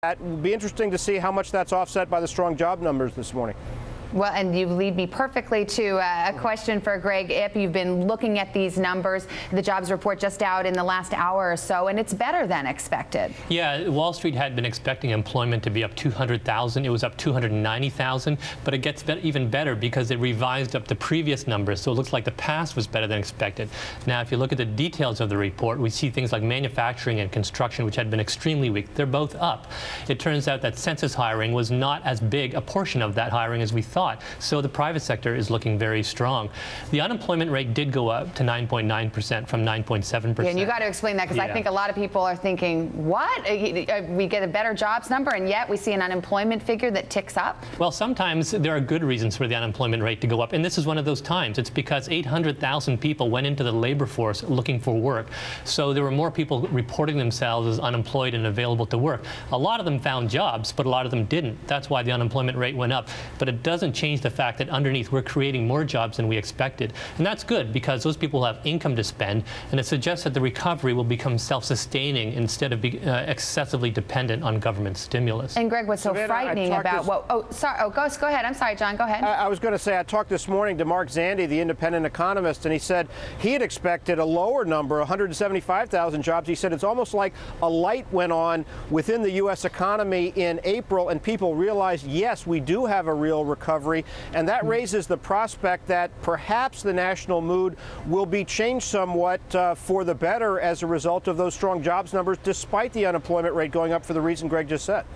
It will be interesting to see how much that's offset by the strong job numbers this morning. Well, and you lead me perfectly to a question for Greg Ip. You've been looking at these numbers, the jobs report just out in the last hour or so, and it's better than expected. Yeah, Wall Street had been expecting employment to be up 200,000. It was up 290,000, but it gets even better because it revised up the previous numbers, so it looks like the past was better than expected. Now, if you look at the details of the report, we see things like manufacturing and construction, which had been extremely weak. They're both up. It turns out that census hiring was not as big a portion of that hiring as we thought. So the private sector is looking very strong. The unemployment rate did go up to 9.9% from 9.7%. Yeah, and you got to explain that, because I think a lot of people are thinking, what? We get a better jobs number and yet we see an unemployment figure that ticks up? Well, sometimes there are good reasons for the unemployment rate to go up, and this is one of those times. It's because 800,000 people went into the labor force looking for work. So there were more people reporting themselves as unemployed and available to work. A lot of them found jobs, but a lot of them didn't. That's why the unemployment rate went up. But it doesn't change the fact that underneath we're creating more jobs than we expected. And that's good because those people have income to spend, and it suggests that the recovery will become self-sustaining instead of excessively dependent on government stimulus. And Greg, what's so frightening about what? Oh, sorry. Oh, go ahead. I'm sorry, John. Go ahead. I was going to say I talked this morning to Mark Zandi, the independent economist, and he said he had expected a lower number, 175,000 jobs. He said it's almost like a light went on within the U.S. economy in April, and people realized, yes, we do have a real recovery. And that raises the prospect that perhaps the national mood will be changed somewhat for the better as a result of those strong jobs numbers, despite the unemployment rate going up for the reason Greg just said.